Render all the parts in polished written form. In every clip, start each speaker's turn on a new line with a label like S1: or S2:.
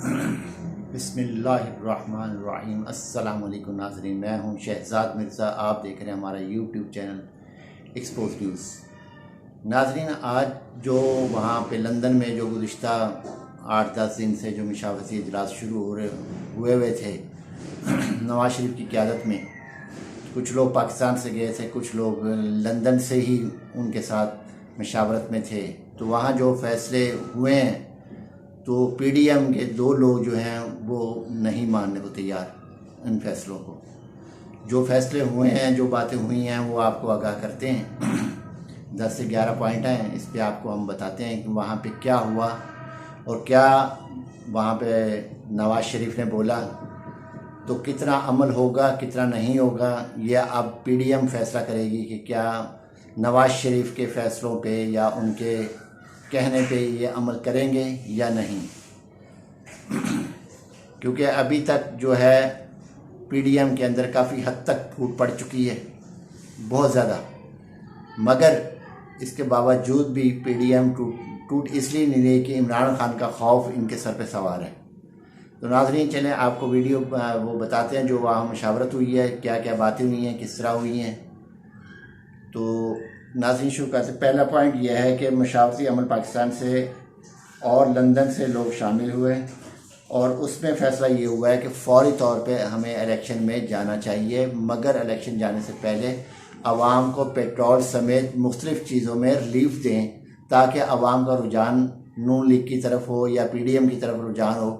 S1: बिस्मिल्लाहिर्रहमानिर्रहीम। अस्सलाम वालेकुम नाज़रीन, मैं हूं शहजाद मिर्ज़ा। आप देख रहे हैं हमारा यूट्यूब चैनल एक्सपोज न्यूज़। नाज़रीन, आज जो वहां पे लंदन में जो गुज़िश्ता 8-10 दिन से जो मशावरती इजलास शुरू हुए थे नवाज शरीफ की क़यादत में, कुछ लोग पाकिस्तान से गए थे, कुछ लोग लंदन से ही उनके साथ मशावरत में थे। तो वहाँ जो फ़ैसले हुए हैं तो पीडीएम के 2 लोग जो हैं वो नहीं मानने को तैयार इन फैसलों को। जो फैसले हुए हैं, जो बातें हुई हैं, वो आपको आगाह करते हैं। 10 से 11 पॉइंट हैं, इस पे आपको हम बताते हैं कि वहाँ पे क्या हुआ और क्या वहाँ पे नवाज शरीफ ने बोला, तो कितना अमल होगा कितना नहीं होगा, ये अब पीडीएम फैसला करेगी कि क्या नवाज शरीफ के फ़ैसलों पे या उनके कहने पे ये अमल करेंगे या नहीं। क्योंकि अभी तक जो है पीडीएम के अंदर काफ़ी हद तक फूट पड़ चुकी है, बहुत ज़्यादा, मगर इसके बावजूद भी पीडीएम टूट इसलिए नहीं रही कि इमरान खान का खौफ इनके सर पे सवार है। तो नाज़रीन, चलें आपको वीडियो वो बताते हैं जो वहाँ मशावरत हुई है, क्या क्या बातें हुई हैं, किस तरह हुई हैं। तो नाज़रीन, शुरू करते। पहला पॉइंट यह है कि मशावरती अमल पाकिस्तान से और लंदन से लोग शामिल हुए और उसमें फ़ैसला ये हुआ है कि फ़ौरी तौर पे हमें इलेक्शन में जाना चाहिए, मगर इलेक्शन जाने से पहले आवाम को पेट्रोल समेत मुख्तलिफ़ चीज़ों में रिलीफ दें ताकि आवाम का रुझान नून लीग की तरफ हो या पीडीएम की तरफ रुझान हो,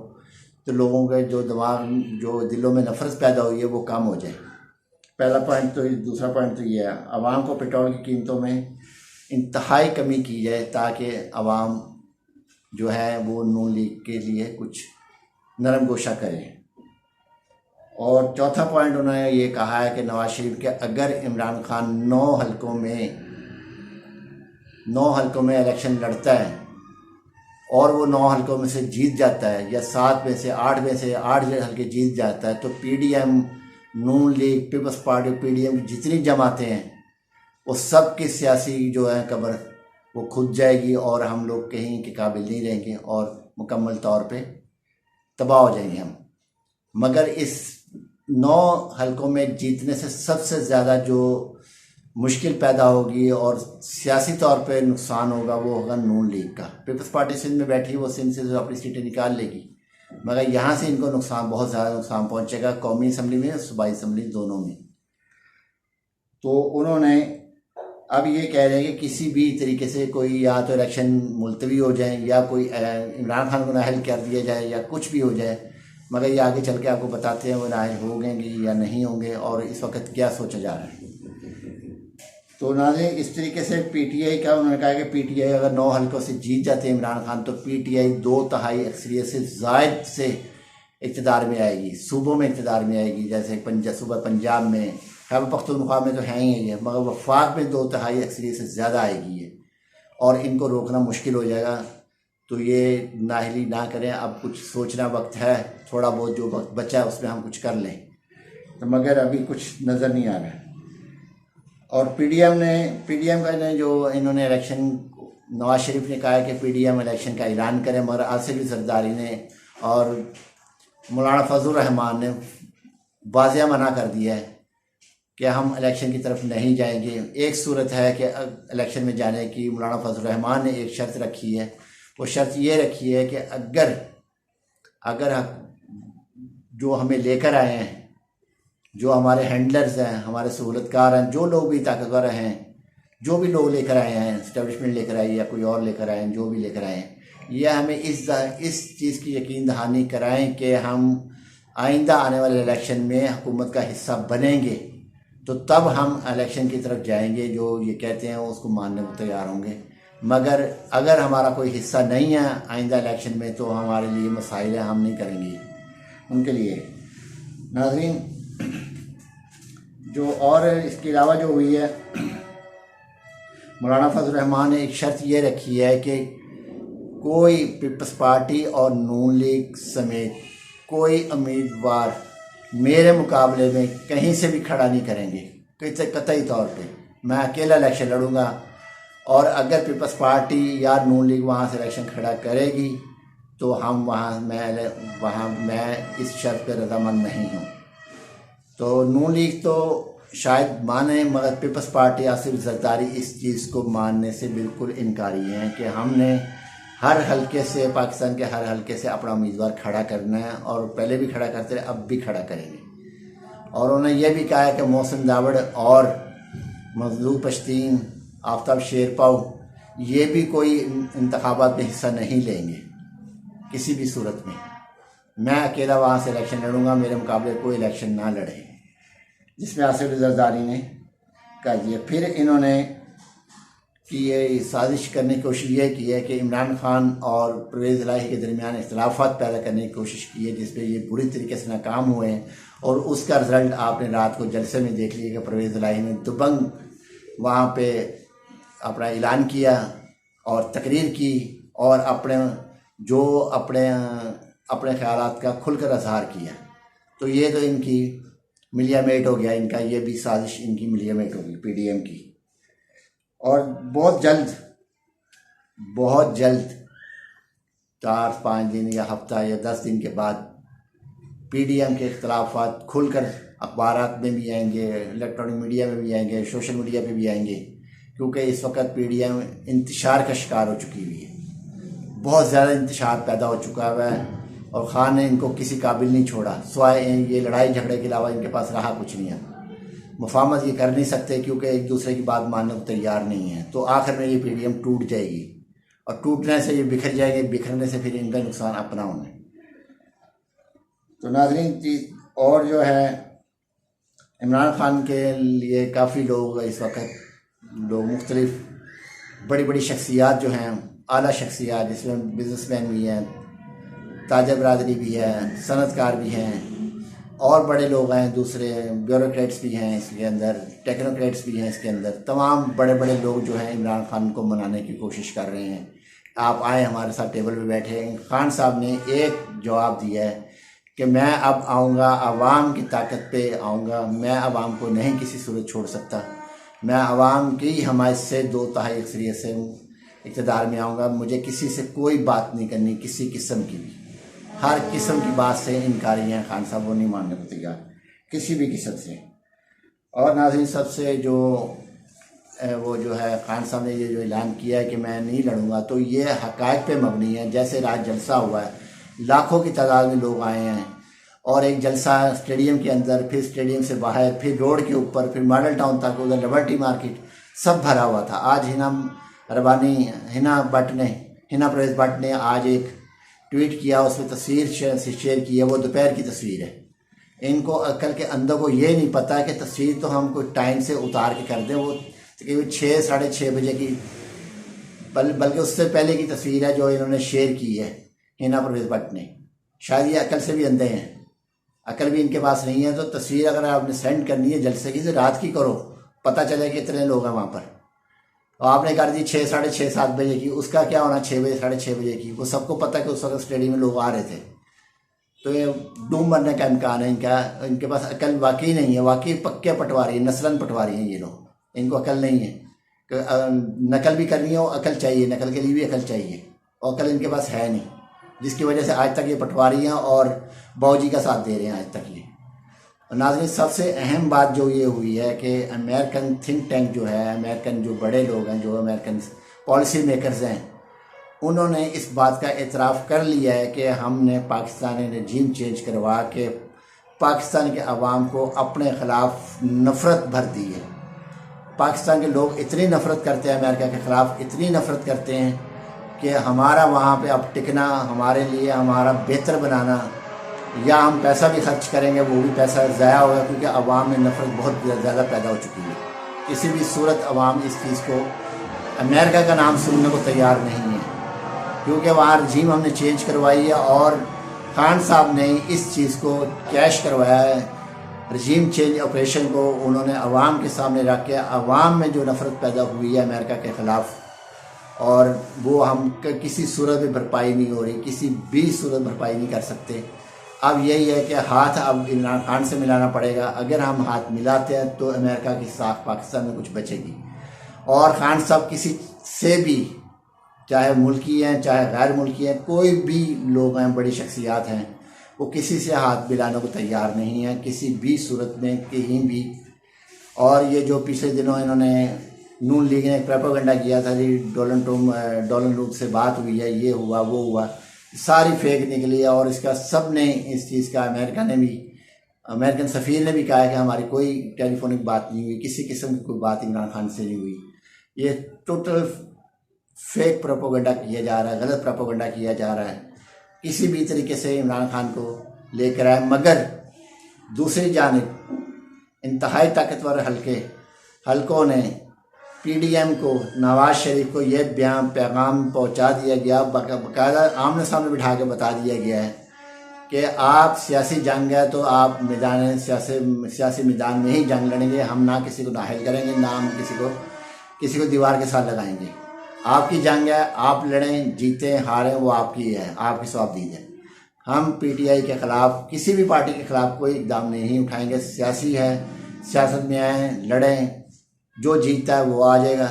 S1: तो लोगों के जो दिमाग जो दिलों में नफरत पैदा हुई है वो कम हो जाए। पहला पॉइंट तो। दूसरा पॉइंट तो ये है, आवाम को पेट्रोल की कीमतों में इंतहाई कमी की जाए ताकि आवाम जो है वो नून लीग के लिए कुछ नरम गोशा करे। और चौथा पॉइंट उन्होंने ये कहा है कि नवाज शरीफ के अगर इमरान खान 9 हलकों में इलेक्शन लड़ता है और वो 9 हलकों में से जीत जाता है या 7 में से 8 हल्के जीत जाता है, तो पीडीएम, नून लीग, पीपल्स पार्टी, पीडीएम की जितनी जमातें हैं वो सब की सियासी जो है कब्र वो खुद जाएगी और हम लोग कहीं के काबिल नहीं रहेंगे और मुकम्मल तौर पे तबाह हो जाएंगे हम। मगर इस 9 हलकों में जीतने से सबसे ज़्यादा जो मुश्किल पैदा होगी और सियासी तौर पे नुकसान होगा वो होगा नून लीग का। पीपल्स पार्टी सिंध में बैठी, वो सिंध से जो अपनी सीटें निकाल लेगी, मगर यहाँ से इनको नुकसान, बहुत ज़्यादा नुकसान पहुँचेगा कौमी असम्बली में, सूबाई असम्बली दोनों में। तो उन्होंने अब ये कह रहे हैं कि किसी भी तरीके से कोई या तो इलेक्शन मुलतवी हो जाए या कोई इमरान खान को नाअहल कर दिया जाए या कुछ भी हो जाए, मगर ये आगे चल के आपको बताते हैं वो नाअहल होंगे या नहीं होंगे और इस वक्त क्या सोचा जा रहा है। तो नाज़रीन, इस तरीके से पीटीआई का उन्होंने कहा कि पीटीआई अगर 9 हल्कों से जीत जाते हैं इमरान खान, तो पीटीआई 2/3 अक्सरियत से ज़ायद से इक़्तिदार में आएगी, सूबों में इक़्तिदार में आएगी। जैसे सूबा पंजाब में, खैबर पख्तूनख्वा में तो है ही है, मगर वफाक में 2/3 अक्सरियत से ज़्यादा आएगी ये, और इनको रोकना मुश्किल हो जाएगा। तो ये नाअहली ना करें, अब कुछ सोचना वक्त है, थोड़ा बहुत जो वक्त बचा है उसमें हम कुछ कर लें, तो मगर अभी कुछ नज़र नहीं आ रहा है। और पीडीएम का ने जो इन्होंने इलेक्शन, नवाज शरीफ ने कहा है कि पीडीएम इलेक्शन का ऐलान करें, मगर आसिफ जरदारी ने और मौलाना फजल रहमान ने वाज़ेह मना कर दिया है कि हम इलेक्शन की तरफ नहीं जाएंगे। एक सूरत है कि इलेक्शन में जाने की मौलाना फजल रहमान ने एक शर्त रखी है, वो शर्त ये रखी है कि अगर जो हमें लेकर आए हैं, जो हमारे हैंडलर्स हैं, हमारे सहूलतकार हैं, जो लोग भी ताकतवर हैं, जो भी लोग लेकर आए हैं, इस्टेब्लिशमेंट लेकर आए या कोई और लेकर आए हैं, जो भी लेकर आए हैं, यह हमें इस चीज़ की यकीन दहानी कराएं कि हम आइंदा आने वाले इलेक्शन में हुकूमत का हिस्सा बनेंगे, तो तब हम इलेक्शन की तरफ जाएंगे। जो ये कहते हैं उसको मानने को तैयार होंगे, मगर अगर हमारा कोई हिस्सा नहीं है आइंदा इलेक्शन में, तो हमारे लिए मसाइल हैं, हम नहीं करेंगे उनके लिए। नाज़रीन, जो और इसके अलावा जो हुई है, मौलाना फजल रहमान ने एक शर्त ये रखी है कि कोई पीपल्स पार्टी और नून लीग समेत कोई उम्मीदवार मेरे मुकाबले में कहीं से भी खड़ा नहीं करेंगे, कतई तौर पे मैं अकेला इलेक्शन लड़ूंगा, और अगर पीपल्स पार्टी या नून लीग वहाँ से इलेक्शन खड़ा करेगी तो हम वहाँ मैं इस शर्त पर रजामंद नहीं हूँ। तो नून लीग तो शायद माने, मगर पीपल्स पार्टी आसिफ जरदारी इस चीज़ को मानने से बिल्कुल इनकारी हैं कि हमने हर हलके से, पाकिस्तान के हर हलके से अपना उम्मीदवार खड़ा करना है, और पहले भी खड़ा करते रहे, अब भी खड़ा करेंगे। और उन्होंने ये भी कहा है कि मोहसिन दावड़ और मजलूब पश्तीन, आफ्ताब शेरपाव ये भी कोई इंतखाबात में हिस्सा नहीं लेंगे किसी भी सूरत में। मैं अकेला वहाँ से इलेक्शन लड़ूंगा, मेरे मुकाबले कोई इलेक्शन ना लड़े, जिसमें आसिफ जरदारी ने कह दिया। फिर इन्होंने कि ये साजिश करने की कोशिश ये की है कि इमरान खान और परवेज़ इलाही के दरमियान इख्तलाफात पैदा करने की कोशिश की है, जिस पे ये बुरी तरीके से नाकाम हुए हैं। और उसका रिज़ल्ट आपने रात को जलसे में देख लिया कि परवेज़ इलाही ने दुबंग वहाँ पे अपना ऐलान किया और तकरीर की, और अपने ख़यालात का खुलकर इज़हार किया। तो ये तो इनकी मिलियामेट हो गया, इनका ये भी साजिश इनकी मिलियामेट होगी PDM की। और बहुत जल्द 4-5 दिन या हफ्ता या 10 दिन के बाद PDM के इख्तलाफात खुलकर अखबारात में भी आएंगे, इलेक्ट्रॉनिक मीडिया में भी आएंगे, सोशल मीडिया पे भी आएंगे, क्योंकि इस वक्त PDM इंतशार का शिकार हो चुकी हुई है। बहुत ज़्यादा इंतशार पैदा हो चुका है, और ख़ान ने इनको किसी काबिल नहीं छोड़ा, सिवाय ये लड़ाई झगड़े के अलावा इनके पास रहा कुछ नहीं है। मुफाहमत ये कर नहीं सकते क्योंकि एक दूसरे की बात मानने को तैयार नहीं है। तो आखिर में ये PDM टूट जाएगी, और टूटने से ये बिखर जाएंगे, बिखरने से फिर इनका नुकसान अपना होना। तो नाज़रीन, चीज़ और जो है, इमरान खान के लिए काफ़ी लोग इस वक्त मुख्तलिफ बड़ी बड़ी शख्सियात जो हैं, आला शख्सियात, जिसमें बिजनेसमैन भी हैं, ताजा बरादरी भी है, सनतकार भी हैं, और बड़े लोग हैं, दूसरे ब्यूरोक्रेट्स भी हैं इसके अंदर, टेक्नोक्रेट्स भी हैं इसके अंदर। तमाम बड़े बड़े लोग जो हैं इमरान खान को मनाने की कोशिश कर रहे हैं। आप आए हमारे साथ टेबल पे बैठे हैं। खान साहब ने एक जवाब दिया है कि मैं अब आऊँगा, आवाम की ताकत पे आऊँगा, मैं आवाम को नहीं किसी सूरत छोड़ सकता, मैं आवाम की हमायत से 2/3 अक्सरियत से इक़्तिदार में आऊँगा, मुझे किसी से कोई बात नहीं करनी, किसी किस्म की भी, हर किस्म की बात से इनकारी हैं खान साहब, वो नहीं मानने को तैयार किसी भी किस्म से। और नाज़रीन, सबसे वो जो है खान साहब ने ये जो ऐलान किया है कि मैं नहीं लड़ूंगा, तो ये हक़ाइक़ पे मबनी है। जैसे रात जलसा हुआ है, लाखों की तादाद में लोग आए हैं, और एक जलसा स्टेडियम के अंदर, फिर स्टेडियम से बाहर, फिर रोड के ऊपर, फिर मॉडल टाउन तक, उधर लिबर्टी मार्केट, सब भरा हुआ था। आज हिना परवेज़ भट्ट ने आज एक ट्वीट किया, उसमें तस्वीर शेयर की है, वो दोपहर की तस्वीर है। इनको अक्ल के अंदर को ये नहीं पता है कि तस्वीर तो हम कोई टाइम से उतार के कर दें, वो तकरीबन 6-6:30 बजे की, बल्कि उससे पहले की तस्वीर है जो इन्होंने शेयर की है हिना परवेज़ भट्ट ने। शायद ये अकल से भी अंधे हैं, अकल भी इनके पास नहीं है। तो तस्वीर अगर आपने सेंड करनी है जलसे की, तो रात की करो, पता चले कि इतने लोग हैं वहाँ पर। और आपने कर दी 6-6:30-7 बजे की, उसका क्या होना 6 बजे 6:30 बजे की, वो सबको पता है कि उस वक्त स्टेडियम में लोग आ रहे थे। तो ये डूब मरने का इम्कान है इनके पास अकल वाकई नहीं है, वाकई पक्के पटवारी, नस्लन पटवारी हैं ये लोग, इनको अकल नहीं है। नकल भी करनी हो अकल चाहिए, नकल के लिए भी अकल चाहिए, और अकल इनके पास है नहीं, जिसकी वजह से आज तक ये पटवारी हैं और बाऊजी का साथ दे रहे हैं आज तक ये। और नाज़रीन, सबसे अहम बात जो ये हुई है कि अमेरिकन थिंक टैंक जो है, अमेरिकन जो बड़े लोग हैं, जो अमेरिकन पॉलिसी मेकर्स हैं, उन्होंने इस बात का एतराफ़ कर लिया है कि हमने पाकिस्तानी रजीम चेंज करवा के पाकिस्तान के अवाम को अपने ख़िलाफ़ नफ़रत भर दी है। पाकिस्तान के लोग इतनी नफ़रत करते हैं अमेरिका के ख़िलाफ़, इतनी नफ़रत करते हैं कि हमारा वहाँ पे अब टिकना, हमारे लिए हमारा बेहतर बनाना, या हम पैसा भी खर्च करेंगे वो भी पैसा ज़ाया होगा, क्योंकि अवाम में नफ़रत बहुत ज़्यादा पैदा हो चुकी है। किसी भी सूरत अवाम इस चीज़ को, अमेरिका का नाम सुनने को तैयार नहीं है, क्योंकि वहाँ रजीम हमने चेंज करवाई है, और खान साहब ने इस चीज़ को कैश करवाया है। रजीम चेंज ऑपरेशन को उन्होंने अवाम के सामने रख के, अवाम में जो नफ़रत पैदा हुई है अमेरिका के ख़िलाफ़, और वो हम किसी सूरत में भरपाई नहीं हो रही, किसी भी सूरत भरपाई नहीं कर सकते। अब यही है कि हाथ अब इमरान खान से मिलाना पड़ेगा। अगर हम हाथ मिलाते हैं तो अमेरिका की साख पाकिस्तान में कुछ बचेगी। और खान साहब किसी से भी चाहे मुल्की हैं चाहे गैर मुल्की हैं, कोई भी लोग हैं, बड़ी शख्सियात हैं, वो किसी से हाथ मिलाने को तैयार नहीं है किसी भी सूरत में, कहीं भी। और ये जो पिछले दिनों इन्होंने नून लीग ने प्रोपेगेंडा किया था जी, डोनाल्ड ट्रम्प से बात हुई है, ये हुआ वो हुआ, सारी फेक निकली है। और इसका सब ने इस चीज़ का, अमेरिकन सफ़ीर ने भी कहा है कि हमारी कोई टेलीफोनिक बात नहीं हुई, किसी किस्म की कोई बात इमरान खान से नहीं हुई। ये टोटल फेक प्रोपेगेंडा किया जा रहा है, गलत प्रोपेगेंडा किया जा रहा है, किसी भी तरीके से इमरान खान को लेकर आए। मगर दूसरी जानिब इंतहाई ताकतवर हलकों ने पीडीएम को, नवाज शरीफ को यह पैगाम पहुंचा दिया गया, बाकायदा आमने सामने बिठा के बता दिया गया है कि आप सियासी जंग है तो आप सियासी मैदान में ही जंग लड़ेंगे, हम ना किसी को नाहल करेंगे, ना हम किसी को दीवार के साथ लगाएंगे। आपकी जंग है, आप लड़ें, जीतें हारें, वो आपकी है, आपकी सवाबदीद है। हम पीटीआई के ख़िलाफ़, किसी भी पार्टी के ख़िलाफ़ कोई इक़दाम नहीं उठाएंगे। सियासी है, सियासत में आए, लड़ें, जो जीतता है वो आ जाएगा।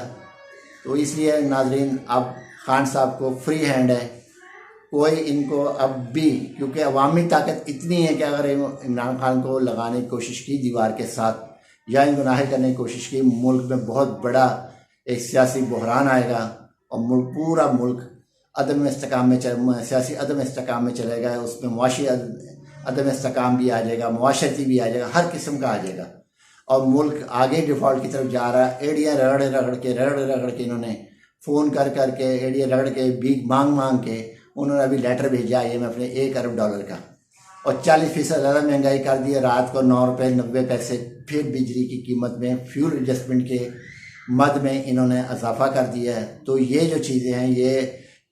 S1: तो इसलिए नाजरीन, अब खान साहब को फ्री हैंड है, कोई इनको अब भी, क्योंकि अवामी ताकत इतनी है कि अगर इमरान खान को लगाने की कोशिश की दीवार के साथ या इनको नाहल करने की कोशिश की, मुल्क में बहुत बड़ा एक सियासी बहरान आएगा और पूरा मुल्क सियासी अदम इस्तेकाम में चलेगा। उसमें मुआशी अदम इस्तेकाम भी आ जाएगा, मुआशरती भी आ जाएगा, हर किस्म का आ जाएगा और मुल्क आगे डिफ़ॉल्ट की तरफ जा रहा है। एड़ियाँ रगड़ के इन्होंने फ़ोन करके एड़ियाँ रगड़ के भीख मांग के उन्होंने अभी लेटर भेजा IMF ने $1 अरब का, और 40% ज़्यादा महंगाई कर दी है। रात को 9 रुपये 90 पैसे फिर बिजली की कीमत में फ्यूल एडजस्टमेंट के मद में इन्होंने इजाफा कर दिया है। तो ये जो चीज़ें हैं, ये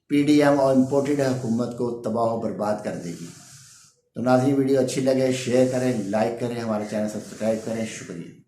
S1: पीडीएम और इम्पोर्टेड हुकूमत को तबाह और बर्बाद कर देगी। तो नाज़रीन, वीडियो अच्छी लगे शेयर करें, लाइक करें, हमारे चैनल सब्सक्राइब करें। शुक्रिया।